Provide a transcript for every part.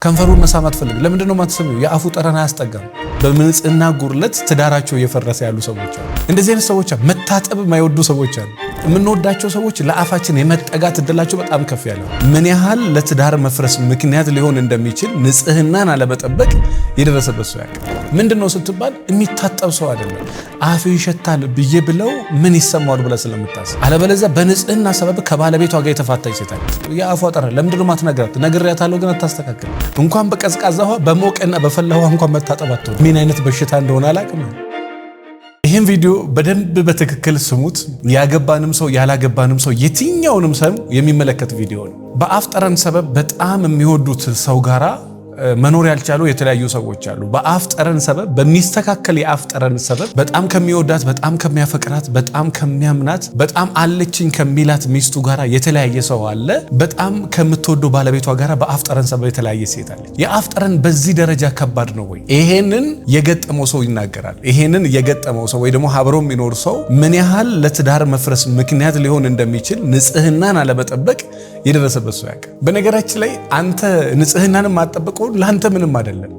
ከንፈሩን መሳማት ፈልግ ለምንድነው ማትሰሚው? የአፉ ጠረን አያስጠጋም። በምንጽህና ጉርለት ትዳራቸው እየፈረሰ ያሉ ሰዎች አሉ። እንደዚህ አይነት ሰዎች መታጠብ የማይወዱ ሰዎች አሉ። የምንወዳቸው ሰዎች ለአፋችን የመጠጋት እድላቸው በጣም ከፍ ያለ ምን ያህል ለትዳር መፍረስ ምክንያት ሊሆን እንደሚችል ንጽህናን አለመጠበቅ የደረሰበት ሰው ያውቃል። ምንድነው ስትባል የሚታጠብ ሰው አይደለም። አፍ ይሸታል ብዬ ብለው ምን ይሰማዋል ብለ ስለምታስብ አለበለዚያ በንጽህና ሰበብ ከባለቤቷ ጋር የተፋታች ሴት አለች። የአፏ ጠረን ለምንድነው ማትነግራት? ነግሬያታለሁ ግን አታስተካክል። እንኳን በቀዝቃዛ ውሃ በሞቀና በፈላ ውሃ እንኳን መታጠብ አትወድ። ምን አይነት በሽታ እንደሆነ አላቅም። ይህን ቪዲዮ በደንብ በትክክል ስሙት። ያገባንም ሰው ያላገባንም ሰው የትኛውንም ሰው የሚመለከት ቪዲዮ ነው። በአፍ ጠረን ሰበብ በጣም የሚወዱት ሰው ጋራ መኖር ያልቻሉ የተለያዩ ሰዎች አሉ። በአፍ ጠረን ሰበብ በሚስተካከል የአፍ ጠረን ሰበብ በጣም ከሚወዳት በጣም ከሚያፈቅራት በጣም ከሚያምናት በጣም አለችኝ ከሚላት ሚስቱ ጋራ የተለያየ ሰው አለ። በጣም ከምትወደው ባለቤቷ ጋራ በአፍ ጠረን ሰበብ የተለያየ ሴት አለች። የአፍ ጠረን በዚህ ደረጃ ከባድ ነው ወይ? ይሄንን የገጠመው ሰው ይናገራል። ይሄንን የገጠመው ሰው ወይ ደግሞ አብሮ የሚኖር ሰው ምን ያህል ለትዳር መፍረስ ምክንያት ሊሆን እንደሚችል ንጽህናን አለመጠበቅ የደረሰበት ሰው ያውቃል። በነገራችን ላይ አንተ ንጽህናን ማጠበቀው ለአንተ ምንም አይደለም።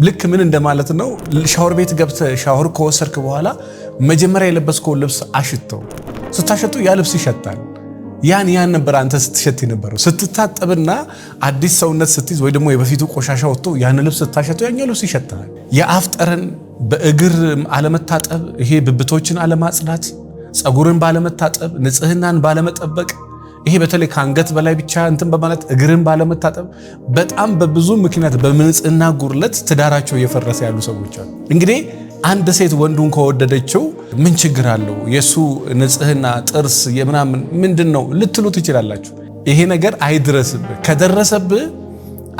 ልክ ምን እንደማለት ነው? ሻወር ቤት ገብተህ ሻወር ከወሰድክ በኋላ መጀመሪያ የለበስከው ልብስ አሽተው ስታሸቱ ያ ልብስ ይሸታል። ያን ነበር አንተ ስትሸት የነበረው። ስትታጠብና አዲስ ሰውነት ስትይዝ ወይ ደግሞ የበፊቱ ቆሻሻ ወጥቶ ያን ልብስ ስታሸተው ያኛው ልብስ ይሸታል። የአፍ ጠረን በእግር አለመታጠብ፣ ይሄ ብብቶችን አለማጽዳት፣ ፀጉርን ባለመታጠብ፣ ንጽህናን ባለመጠበቅ፣ ይሄ በተለይ ከአንገት በላይ ብቻ እንትን በማለት እግርን ባለመታጠብ በጣም በብዙ ምክንያት በንጽህና ጉርለት ትዳራቸው እየፈረሰ ያሉ ሰዎች አሉ። እንግዲህ አንድ ሴት ወንዱን ከወደደችው ምን ችግር አለው? የሱ ንጽህና ጥርስ የምናምን ምንድነው ልትሉ ትችላላችሁ። ይሄ ነገር አይድረስብህ። ከደረሰብህ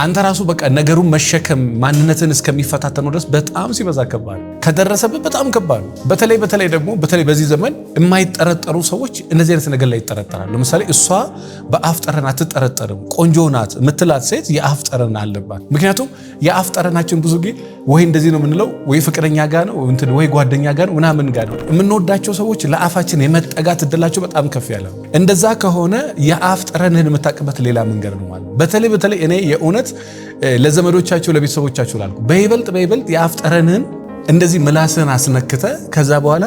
አንተ ራሱ በቃ ነገሩን መሸከም ማንነትን እስከሚፈታተኑ ድረስ በጣም ሲበዛ ከባድ። ከደረሰብህ በጣም ከባድ። በተለይ ደግሞ በዚህ ዘመን የማይጠረጠሩ ሰዎች እነዚህ አይነት ነገር ላይ ይጠረጠራሉ። ለምሳሌ እሷ በአፍ ጠረን አትጠረጠርም፣ ቆንጆ ናት የምትላት ሴት የአፍ ጠረን አለባት። ምክንያቱም የአፍ ጠረናችን ብዙ ጊዜ ወይ እንደዚህ ነው የምንለው፣ ወይ ፍቅረኛ ጋር ነው እንትን፣ ወይ ጓደኛ ጋር ነው ምናምን ጋር ነው። የምንወዳቸው ሰዎች ለአፋችን የመጠጋት እድላቸው በጣም ከፍ ያለ ነው። እንደዛ ከሆነ የአፍ ጠረንህን የምታውቅበት ሌላ መንገድ ነው ማለት። በተለይ እኔ የእውነት ለዘመዶቻቸው ለቤተሰቦቻቸው ላልኩ በይበልጥ የአፍ ጠረንህን እንደዚህ ምላስህን አስነክተ ከዛ በኋላ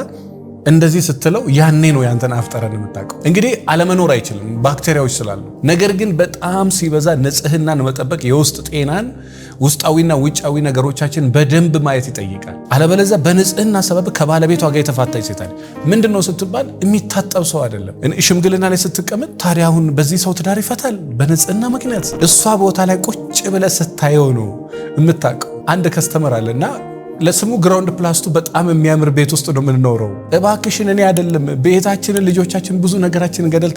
እንደዚህ ስትለው ያኔ ነው ያንተን አፍ ጠረን የምታውቀው። እንግዲህ አለመኖር አይችልም ባክቴሪያዎች ስላሉ። ነገር ግን በጣም ሲበዛ ንጽህናን መጠበቅ የውስጥ ጤናን ውስጣዊና ውጫዊ ነገሮቻችን በደንብ ማየት ይጠይቃል። አለበለዚያ በንጽህና ሰበብ ከባለቤቷ ጋር የተፋታች ሴት አለ። ምንድነው ስትባል የሚታጠብ ሰው አይደለም። ሽምግልና ላይ ስትቀመጥ ታዲያ አሁን በዚህ ሰው ትዳር ይፈታል በንጽህና ምክንያት? እሷ ቦታ ላይ ቁጭ ብለህ ስታየው ነው የምታውቀው። አንድ ከስተመር አለና ለስሙ ግራውንድ ፕላስቱ በጣም የሚያምር ቤት ውስጥ ነው የምንኖረው። እባክሽን እኔ አይደለም ቤታችንን ልጆቻችን ብዙ ነገራችንን ገደል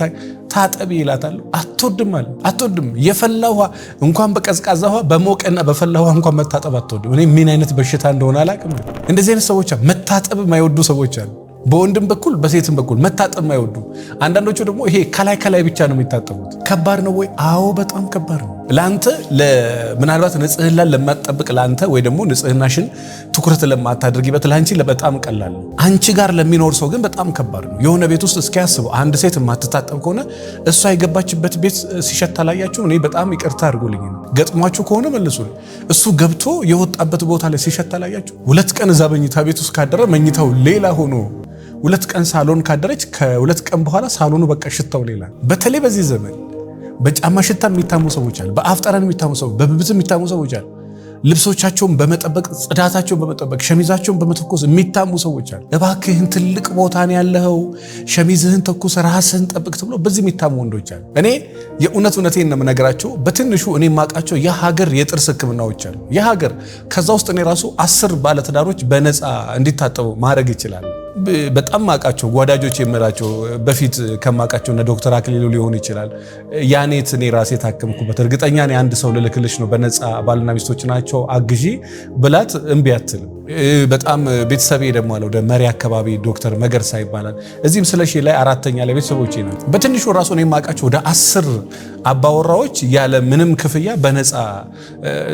ታጠቢ ይላታል። አትወድም። የፈላ ውሃ እንኳን በቀዝቃዛ ውሃ በሞቀና በፈላ ውሃ እንኳን መታጠብ አትወድም። እኔ ምን አይነት በሽታ እንደሆነ አላውቅም። እንደዚህ አይነት ሰዎች መታጠብ የማይወዱ ሰዎች አሉ። በወንድም በኩል በሴትም በኩል መታጠብ የማይወዱ። አንዳንዶቹ ደግሞ ይሄ ከላይ ብቻ ነው የሚታጠቡት። ከባድ ነው ወይ? አዎ በጣም ከባድ ነው። ለአንተ ምናልባት ንጽህናን ለማትጠብቅ ለአንተ ወይ ደግሞ ንጽህናሽን ትኩረት ለማታደርጊበት ለአንቺ በጣም ቀላል ነው። አንቺ ጋር ለሚኖር ሰው ግን በጣም ከባድ ነው። የሆነ ቤት ውስጥ እስኪያስበው አንድ ሴት የማትታጠብ ከሆነ እሷ የገባችበት ቤት ሲሸት አላያችሁ? እኔ በጣም ይቅርታ አድርጎልኝ ነው። ገጥሟችሁ ከሆነ መልሱ። እሱ ገብቶ የወጣበት ቦታ ላይ ሲሸት አላያችሁ? 2 ቀን እዛ መኝታ ቤት ውስጥ ካደረ መኝታው ሌላ ሆኖ 2 ቀን ሳሎን ካደረች ከ2 ቀን በኋላ ሳሎኑ በቃ ሽታው ሌላ። በተለይ በዚህ ዘመን በጫማ ሽታ የሚታሙ ሰዎች አሉ። በአፍ ጠረን የሚታሙ ሰዎች፣ በብብት የሚታሙ ሰዎች አሉ። ልብሶቻቸውን በመጠበቅ ጽዳታቸውን በመጠበቅ ሸሚዛቸውን በመተኮስ የሚታሙ ሰዎች አሉ። እባክህን ትልቅ ቦታ ነው ያለኸው፣ ሸሚዝህን ተኩስ፣ ራስህን ጠብቅ ተብሎ በዚህ የሚታሙ ወንዶች አሉ። እኔ የእውነቴን ነው የምነግራቸው። በትንሹ እኔ የማውቃቸው የሀገር የጥርስ ሕክምናዎች አሉ። የሀገር ከዛ ውስጥ እኔ ራሱ 10 ባለትዳሮች በነፃ እንዲታጠቡ ማድረግ ይችላል። በጣም ማቃቸው ጓዳጆች የምላቸው በፊት ከማቃቸው እነ ዶክተር አክሊሉ ሊሆን ይችላል። ያኔት እኔ ራሴ ታከምኩበት። እርግጠኛ ነኝ አንድ ሰው ልልክልሽ ነው በነፃ ባልና ሚስቶች ናቸው አግዢ ብላት እምቢ አትልም። በጣም ቤተሰቤ ደግሞ አለ ወደ መሪ አካባቢ ዶክተር መገርሳ ይባላል። እዚህም ስለሺ ላይ አራተኛ ላይ ቤተሰቦቼ ነው። በትንሹ ራሱ ነው የማውቃቸው ወደ 10 አባወራዎች ያለ ምንም ክፍያ በነፃ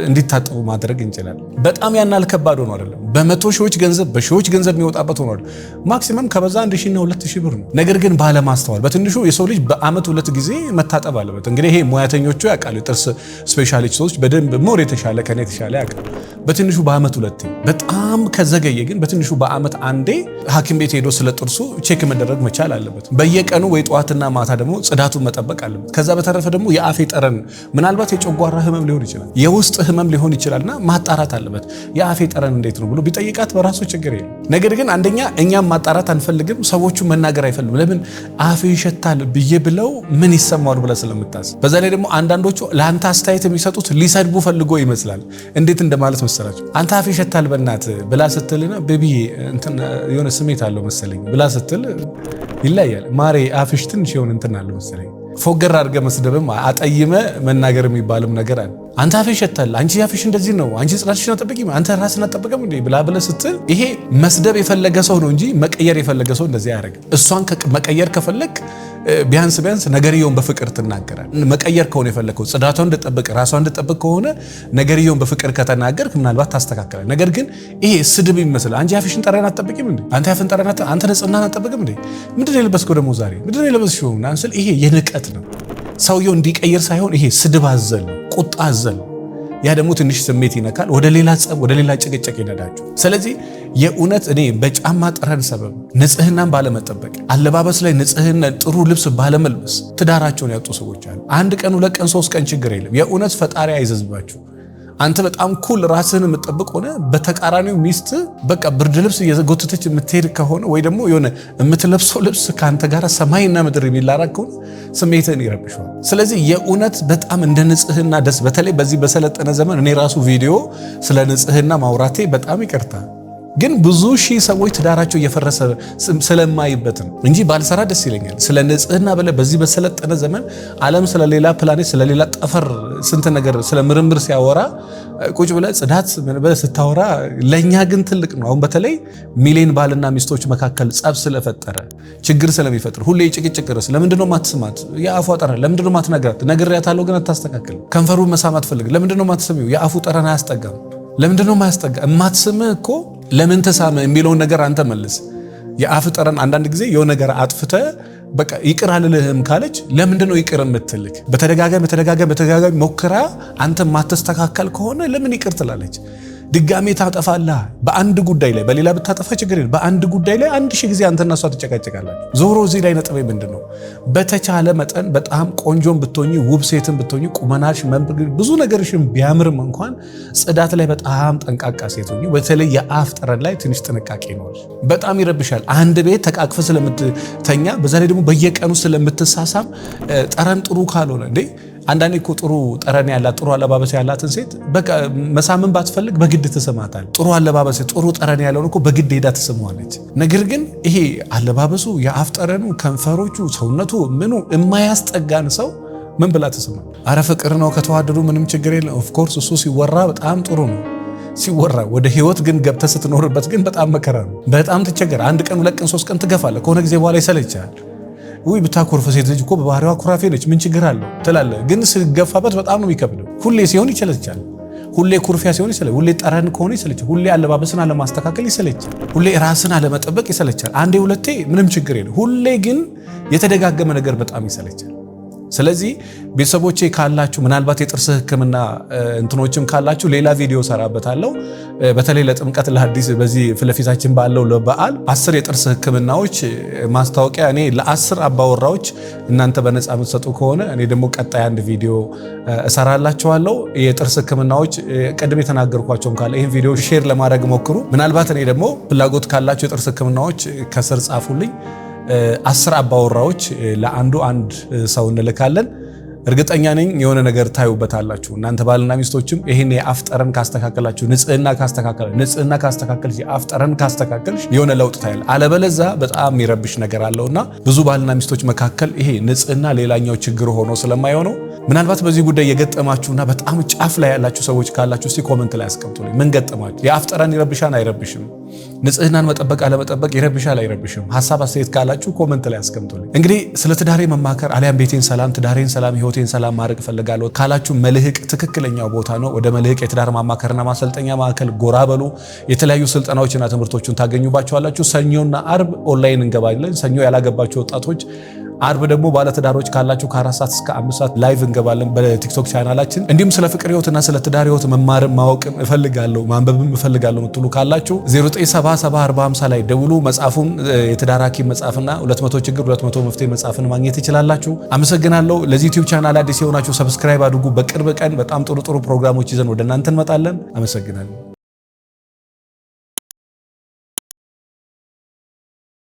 እንዲታጠቡ ማድረግ እንችላለን። በጣም ያናል ከባድ ሆኖ አይደለም። በመቶ ሺዎች ገንዘብ በሺዎች ገንዘብ የሚወጣበት ሆኖ አይደለም። ማክሲመም ከበዛ 1000 እና 2000 ብር ነው። ነገር ግን ባለማስተዋል በትንሹ የሰው ልጅ በአመት 2 ጊዜ መታጠብ አለበት። እንግዲህ ይሄ ሙያተኞቹ ያውቃሉ። ጥርስ ስፔሻሊስቶች በደንብ ሞር የተሻለ ከኔ የተሻለ ያውቃሉ። በትንሹ በአመት 2 በጣም ከዘገየ ግን በትንሹ በአመት አንዴ ሐኪም ቤት ሄዶ ስለ ጥርሱ ቼክ መደረግ መቻል አለበት። በየቀኑ ወይ ጠዋትና ማታ ደግሞ ጽዳቱን መጠበቅ አለበት። ከዛ በተረፈ ደግሞ የአፌ ጠረን ምናልባት የጨጓራ ህመም ሊሆን ይችላል፣ የውስጥ ህመም ሊሆን ይችላልና ማጣራት አለበት። የአፌ ጠረን እንዴት ነው ብሎ ቢጠይቃት በራሱ ችግር የለም። ነገር ግን አንደኛ እኛም ማጣራት አንፈልግም፣ ሰዎቹ መናገር አይፈልጉም። ለምን አፌ ይሸታል ብዬ ብለው ምን ይሰማዋል ብለ ስለምታስብ። በዛ ላይ ደግሞ አንዳንዶቹ ለአንተ አስተያየት የሚሰጡት ሊሰድቡ ፈልጎ ይመስላል። እንዴት እንደማለት መሰላችሁ? አንተ አፌ ይሸታል በእናት ብላ ስትልና ቤቢዬ እንትን የሆነ ስሜት አለው መሰለኝ ብላ ስትል ይለያል። ማሬ አፍሽ ትንሽ የሆነ እንትን አለው መሰለኝ። ፎገር አድርገ መስደብም አጠይመ መናገር የሚባልም ነገር አለ። አንተ አፍሽ ይሸታል፣ አንቺ አፍሽ እንደዚህ ነው፣ አንቺ ጽዳትሽን አትጠብቂም፣ አንተ ራስህን አትጠብቅም እንዴ ብላ ብለህ ስትል ይሄ መስደብ የፈለገ ሰው ነው እንጂ መቀየር የፈለገ ሰው እንደዚህ አያደርግም። እሷን መቀየር ከፈለግ ቢያንስ ነገርየውን በፍቅር ትናገራል። መቀየር ከሆነ የፈለከው ጽዳቷን እንድጠብቅ ራሷን እንድጠብቅ ከሆነ ነገርየውን በፍቅር ከተናገርክ ምናልባት ታስተካክላል። ነገር ግን ይሄ ስድብ ይመስላል። አንቺ አፍሽን ጠረን አትጠብቂም እንዴ፣ አንተ አፍን ጠረን አንተ ንጽህናን አትጠብቅም እንዴ፣ ምንድነው የለበስከው ደግሞ ዛሬ ምንድነው የለበስሽው ናንስል። ይሄ የንቀት ነው። ሰውየው እንዲቀየር ሳይሆን ይሄ ስድብ አዘል ነው፣ ቁጣ አዘል ነው። ያ ደግሞ ትንሽ ስሜት ይነካል፣ ወደ ሌላ ጸብ፣ ወደ ሌላ ጭቅጭቅ ይነዳችሁ። ስለዚህ የእውነት እኔ በጫማ ጠረን ሰበብ ንጽህናን ባለመጠበቅ፣ አለባበስ ላይ ንጽህና ጥሩ ልብስ ባለመልበስ ትዳራቸውን ያጡ ሰዎች አሉ። 1 ቀን 2 ቀን 3 ቀን ችግር የለም። የእውነት ፈጣሪ አይዘዝባችሁ። አንተ በጣም ኩል ራስህን የምትጠብቅ ሆነ በተቃራኒው ሚስት በቃ ብርድ ልብስ እየጎተተች የምትሄድ ከሆነ ወይ ደግሞ የሆነ የምትለብሰው ልብስ ከአንተ ጋር ሰማይና ምድር የሚላራቅ ከሆነ ስሜትህን ይረብሻል። ስለዚህ የእውነት በጣም እንደ ንጽህና ደስ በተለይ በዚህ በሰለጠነ ዘመን እኔ ራሱ ቪዲዮ ስለ ንጽህና ማውራቴ በጣም ይቅርታ፣ ግን ብዙ ሺህ ሰዎች ትዳራቸው እየፈረሰ ስለማይበት ነው እንጂ ባልሰራ ደስ ይለኛል። ስለ ንጽህና በዚህ በሰለጠነ ዘመን ዓለም ስለሌላ ፕላኔት ስለሌላ ጠፈር ስንት ነገር ስለ ምርምር ሲያወራ ቁጭ ብለ ጽዳት ስታወራ ለኛ ግን ትልቅ ነው። አሁን በተለይ ሚሊዮን ባልና ሚስቶች መካከል ጸብ ስለፈጠረ ችግር ስለሚፈጥር ሁሌ ጭቅጭቅ ርስ ለምንድነው ማትስማት? የአፉ ጠረን ለምንድነው ማትነግራት? ነግሬያታለሁ ግን አታስተካክል። ከንፈሩን መሳም አትፈልግ። ለምንድነው ማትሰሚው? የአፉ ጠረን አያስጠጋም። ለምንድነው ማያስጠጋ? እማትስምህ እኮ ለምን ተሳመ የሚለውን ነገር አንተ መልስ። የአፍ ጠረን አንዳንድ ጊዜ የሆነ ነገር አጥፍተ በቃ ይቅር አልልህም ካለች ለምንድነው ይቅር የምትልክ? በተደጋጋሚ ሞክራ አንተ ማተስተካከል ከሆነ ለምን ይቅር ትላለች? ድጋሜ ታጠፋለህ። በአንድ ጉዳይ ላይ በሌላ ብታጠፋ ችግር የለም። በአንድ ጉዳይ ላይ 1000 ጊዜ አንተና እሷ ትጨቃጨቃላችሁ። ዞሮ እዚህ ላይ ነጥቤ ምንድነው? በተቻለ መጠን በጣም ቆንጆም ብትሆኚ ውብ ሴትም ብትሆኚ ቁመናሽ ብዙ ነገርሽም ቢያምርም እንኳን ጽዳት ላይ በጣም ጠንቃቃ ሴት ሁኚ። በተለይ የአፍ ጠረን ላይ ትንሽ ጥንቃቄ ይኖር። በጣም ይረብሻል። አንድ ቤት ተቃቅፈ ስለምትተኛ በዛ ላይ ደግሞ በየቀኑ ስለምትሳሳም ጠረን ጥሩ ካልሆነ እንዴ አንዳንዴ እኮ ጥሩ ጠረን ያላት ጥሩ አለባበስ ያላትን ሴት በቃ መሳምን ባትፈልግ በግድ ትስማታል። ጥሩ አለባበስ ጥሩ ጠረን ያለውን እኮ በግድ ሄዳ ትስመዋለች። ነገር ግን ይሄ አለባበሱ የአፍ ጠረኑ ከንፈሮቹ ሰውነቱ ምኑ የማያስጠጋን ሰው ምን ብላ ትስማ? አረ ፍቅር ነው ከተዋደዱ ምንም ችግር የለም። ኦፍ ኮርስ እሱ ሲወራ በጣም ጥሩ ነው ሲወራ፣ ወደ ህይወት ግን ገብተህ ስትኖርበት ግን በጣም መከራ ነው። በጣም ትቸገር። 1 ቀን 2 ቀን 3 ቀን ትገፋለህ። ከሆነ ጊዜ በኋላ ይሰለቻል። ውይ ብታኮርፍ ሴት ልጅ እኮ በባህሪዋ ኩራፌ ነች ምን ችግር አለው ትላለህ። ግን ስገፋበት በጣም ነው የሚከብደው። ሁሌ ሲሆን ይሰለቻል። ሁሌ ኩርፊያ ሲሆን ይሰለቻል። ሁሌ ጠረን ከሆነ ይሰለቻል። ሁሌ አለባበስን አለማስተካከል ይሰለቻል። ሁሌ ራስን አለመጠበቅ ይሰለቻል። አንዴ ሁለቴ ምንም ችግር የለም። ሁሌ ግን የተደጋገመ ነገር በጣም ይሰለቻል። ስለዚህ ቤተሰቦቼ ካላችሁ ምናልባት የጥርስ ሕክምና እንትኖችም ካላችሁ ሌላ ቪዲዮ ሰራበታለሁ። በተለይ ለጥምቀት ለሐዲስ በዚህ ፍለፊታችን ባለው ለበዓል 10 የጥርስ ሕክምናዎች ማስታወቂያ እኔ ለ10 አባወራዎች እናንተ በነፃ የምትሰጡ ከሆነ እኔ ደግሞ ቀጣይ አንድ ቪዲዮ እሰራላችኋለሁ። የጥርስ ሕክምናዎች ቀድሜ የተናገርኳቸውም ካለ ይሄን ቪዲዮ ሼር ለማድረግ ሞክሩ። ምናልባት እኔ ደግሞ ፍላጎት ካላችሁ የጥርስ ሕክምናዎች ከስር ጻፉልኝ። 10 አባወራዎች ለአንዱ አንድ ሰው እንልካለን። እርግጠኛ ነኝ የሆነ ነገር ታዩበታላችሁ። እናንተ ባልና ሚስቶችም ይሄን የአፍ ጠረን ካስተካከላችሁ፣ ንጽህና ካስተካከልሽ፣ የአፍ ጠረን ካስተካከልሽ የሆነ ለውጥ ታያል። አለበለዚያ በጣም የሚረብሽ ነገር አለውና ብዙ ባልና ሚስቶች መካከል ይሄ ንጽህና ሌላኛው ችግር ሆኖ ስለማይሆነው ምናልባት በዚህ ጉዳይ የገጠማችሁና በጣም ጫፍ ላይ ያላችሁ ሰዎች ካላችሁ እስቲ ኮሜንት ላይ አስቀምጡልኝ። ምን ገጠማችሁ? የአፍ ጠረን ይረብሻል አይረብሽም? ንጽህናን መጠበቅ አለመጠበቅ ይረብሻል አይረብሽም? ሐሳብ አስተያየት ካላችሁ ኮሜንት ላይ አስቀምጡልኝ። እንግዲህ ስለ ትዳሬ መማከር አሊያም ቤቴን ሰላም፣ ትዳሬን ሰላም፣ ህይወቴን ሰላም ማድረግ እፈልጋለሁ ካላችሁ መልህቅ ትክክለኛው ቦታ ነው። ወደ መልህቅ የትዳር ማማከርና ማሰልጠኛ ማዕከል ጎራ በሉ። የተለያዩ ስልጠናዎችና ትምህርቶችን ታገኙባችኋላችሁ። ሰኞና አርብ ኦንላይን እንገባለን። ሰኞ ያላገባችሁ ወጣቶች፣ አርብ ደግሞ ባለትዳሮች ካላችሁ ከ4 ሰዓት እስከ 5 ሰዓት ላይቭ እንገባለን በቲክቶክ ቻናላችን። እንዲሁም ስለ ፍቅር ህይወትና ስለ ትዳር ህይወት መማርም ማወቅም እፈልጋለሁ ማንበብም እፈልጋለሁ የምትሉ ካላችሁ 09774050 ላይ ደውሉ። መጽሐፉን የትዳር ሐኪም መጽሐፍና 200 ችግር 200 መፍትሄ መጽሐፍን ማግኘት ይችላላችሁ። አመሰግናለሁ። ለዚህ ዩቲዩብ ቻናል አዲስ የሆናችሁ ሰብስክራይብ አድርጉ። በቅርብ ቀን በጣም ጥሩ ፕሮግራሞች ይዘን ወደ እናንተ እንመጣለን። አመሰግናለሁ።